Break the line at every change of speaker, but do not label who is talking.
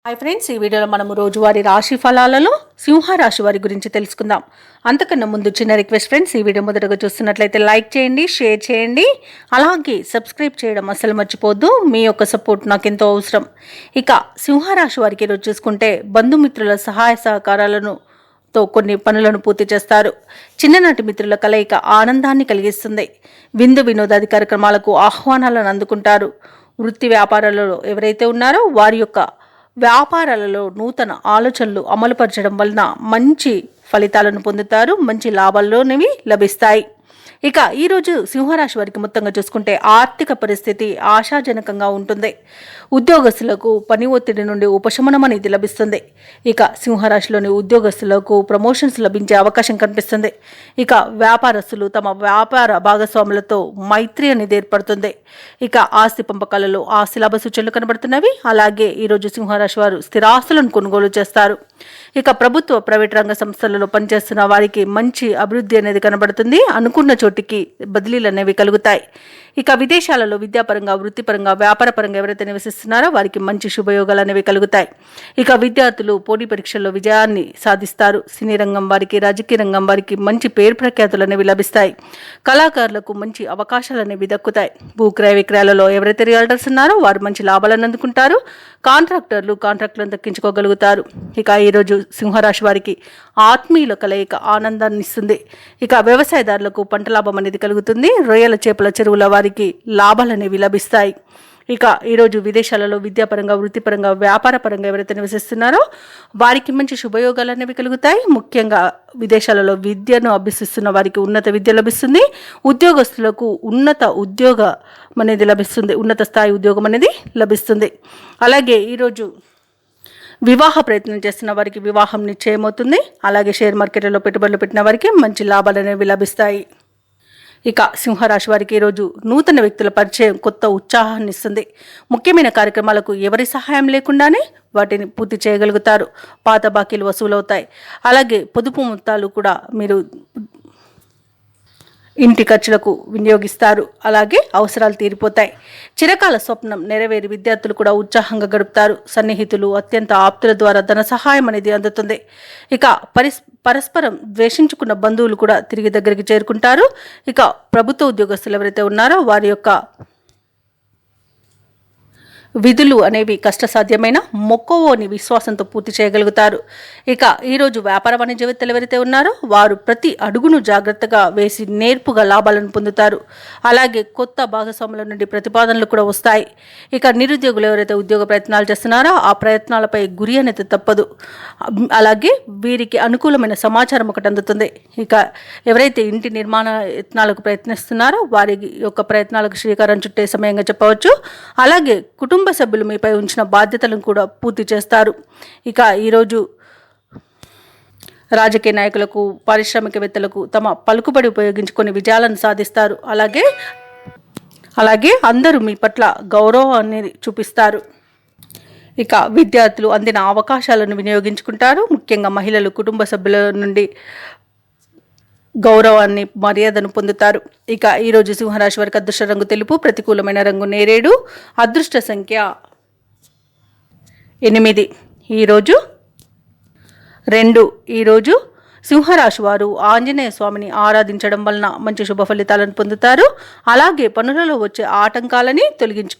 Hi friends, ఈ వీడియోలో మనము రోజువారీ రాశి ఫలాలలో సింహరాశి వారి గురించి తెలుసుకుందాం. అంతకన్నా ముందు చిన్న రిక్వెస్ట్ ఫ్రెండ్స్, ఈ వీడియో మొదటగా చూస్తున్నట్లయితే లైక్ చేయండి, షేర్ చేయండి, అలాగే సబ్స్క్రైబ్ చేయడం అస్సలు మర్చిపోద్దు. మీ యొక్క సపోర్ట్ నాకు ఎంతో అవసరం. ఇక సింహరాశి వారికి ఈరోజు చూసుకుంటే బంధుమిత్రుల సహాయ సహకారాలను కొన్ని పనులను పూర్తి చేస్తారు. చిన్ననాటి మిత్రుల కలయిక ఆనందాన్ని కలిగిస్తుంది. విందు వినోదాది కార్యక్రమాలకు ఆహ్వానాలను అందుకుంటారు. వృత్తి వ్యాపారాలలో ఎవరైతే ఉన్నారో వారి యొక్క వ్యాపారాలలో నూతన ఆలోచనలు అమలుపరచడం వలన మంచి ఫలితాలను పొందుతారు. మంచి లాభాల్లోనివి లభిస్తాయి. ఇక ఈరోజు సింహరాశి వారికి మొత్తంగా చూసుకుంటే ఆర్థిక పరిస్థితి ఆశాజనకంగా ఉంటుంది. ఉద్యోగస్తులకు పని ఒత్తిడి నుండి ఉపశమనం అనేది లభిస్తుంది. ఇక సింహరాశిలోని ఉద్యోగస్తులకు ప్రమోషన్స్ లభించే అవకాశం కనిపిస్తుంది. ఇక వ్యాపారస్తులు తమ వ్యాపార భాగస్వాములతో మైత్రి అనేది ఏర్పడుతుంది. ఇక ఆస్తి పంపకాలలో ఆస్తి లాభ సూచనలు కనబడుతున్నవి. అలాగే ఈరోజు సింహరాశి వారు స్థిరాస్తులను కొనుగోలు చేస్తారు. ఇక ప్రభుత్వ ప్రైవేట్ రంగ సంస్థలలో పనిచేస్తున్న వారికి మంచి అభివృద్ధి అనేది కనబడుతుంది. అనుకున్న చోటికి బదిలీలు అనేవి కలుగుతాయి. ఇక విదేశాలలో విద్యాపరంగా, వృత్తిపరంగా, వ్యాపారపరంగా ఎవరైతే నివసిస్తున్నారో వారికి మంచి శుభయోగాలు అనేవి కలుగుతాయి. ఇక విద్యార్థులు పోటీ పరీక్షల్లో విజయాన్ని సాధిస్తారు. సినీ రంగం వారికి, రాజకీయ రంగం వారికి మంచి పేరు ప్రఖ్యాతులు అనేవి లభిస్తాయి. కళాకారులకు మంచి అవకాశాలు అనేవి దక్కుతాయి. భూక్రయ విక్రయాలలో ఎవరైతే రియల్టర్స్ ఉన్నారో వారు మంచి లాభాలను అందుకుంటారు. కాంట్రాక్టర్లు కాంట్రాక్టులను దక్కించుకోగలుగుతారు. ఇక ఈరోజు సింహరాశి వారికి ఆత్మీయుల కలయిక ఆనందాన్ని ఇస్తుంది. ఇక వ్యవసాయదారులకు పంట లాభం అనేది కలుగుతుంది. రొయ్యల చేపల చెరువుల వారికి లాభాలు అనేవి లభిస్తాయి. ఇక ఈరోజు విదేశాలలో విద్యాపరంగా, వృత్తిపరంగా, వ్యాపారపరంగా ఎవరైతే నివసిస్తున్నారో వారికి మంచి శుభయోగాలు అనేవి కలుగుతాయి. ముఖ్యంగా విదేశాలలో విద్యను అభ్యసిస్తున్న వారికి ఉన్నత విద్య లభిస్తుంది. ఉద్యోగస్తులకు ఉన్నత ఉద్యోగం అనేది లభిస్తుంది. ఉన్నత స్థాయి ఉద్యోగం అనేది లభిస్తుంది. అలాగే ఈరోజు వివాహ ప్రయత్నం చేస్తున్న వారికి వివాహం నిశ్చయమవుతుంది. అలాగే షేర్ మార్కెట్లో పెట్టుబడులు పెట్టిన వారికి మంచి లాభాలు అనేవి లభిస్తాయి. ఇక సింహరాశి వారికి ఈరోజు నూతన వ్యక్తుల పరిచయం కొత్త ఉత్సాహాన్ని ఇస్తుంది. ముఖ్యమైన కార్యక్రమాలకు ఎవరి సహాయం లేకుండానే వాటిని పూర్తి చేయగలుగుతారు. పాత బాకీలు వసూలవుతాయి. అలాగే పొదుపు మొత్తాలు కూడా మీరు ఇంటి ఖర్చులకు వినియోగిస్తారు. అలాగే అవసరాలు తీరిపోతాయి. చిరకాల స్వప్నం నెరవేరి విద్యార్థులు కూడా ఉత్సాహంగా గడుపుతారు. సన్నిహితులు, అత్యంత ఆప్తుల ద్వారా ధన సహాయం అనేది అందుతుంది. ఇక పరస్పరం ద్వేషించుకున్న బంధువులు కూడా తిరిగి దగ్గరికి చేరుకుంటారు. ఇక ప్రభుత్వ ఉద్యోగస్తులు ఎవరైతే ఉన్నారో వారి యొక్క విధులు అనేవి కష్టసాధ్యమైన మొక్కవోని విశ్వాసంతో పూర్తి చేయగలుగుతారు. ఇక ఈరోజు వ్యాపార వాణిజ్యవేత్తలు ఎవరైతే ఉన్నారో వారు ప్రతి అడుగును జాగ్రత్తగా వేసి నేర్పుగా లాభాలను పొందుతారు. అలాగే కొత్త భాగస్వాముల నుండి ప్రతిపాదనలు కూడా వస్తాయి. ఇక నిరుద్యోగులు ఎవరైతే ఉద్యోగ ప్రయత్నాలు చేస్తున్నారో ఆ ప్రయత్నాలపై గురి అనేది తప్పదు. అలాగే వీరికి అనుకూలమైన సమాచారం ఒకటి అందుతుంది. ఇక ఎవరైతే ఇంటి నిర్మాణ యత్నాలకు ప్రయత్నిస్తున్నారో వారి యొక్క ప్రయత్నాలకు శ్రీకారం చుట్టే సమయంగా చెప్పవచ్చు. అలాగే కుటుంబ సభ్యులు మీపై ఉంచిన బాధ్యతలను కూడా పూర్తి చేస్తారు. ఇక ఈరోజు రాజకీయ నాయకులకు, పారిశ్రామికవేత్తలకు తమ పలుకుబడి ఉపయోగించుకొని విజయాలను సాధిస్తారు. అలాగే అందరూ మీ పట్ల గౌరవాన్ని చూపిస్తారు. ఇక విద్యార్థులు అందిన అవకాశాలను వినియోగించుకుంటారు. ముఖ్యంగా మహిళలు కుటుంబ సభ్యుల నుండి గౌరవాన్ని, మర్యాదను పొందుతారు. ఇక ఈరోజు సింహరాశి వారికి అదృష్ట రంగు తెలుపు, ప్రతికూలమైన రంగు నేరేడు, అదృష్ట సంఖ్య 8. ఈరోజు 2. ఈరోజు సింహరాశి వారు ఆంజనేయ స్వామిని ఆరాధించడం వలన మంచి శుభ ఫలితాలను పొందుతారు. అలాగే పనులలో వచ్చే ఆటంకాలని తొలగించుకుంటారు.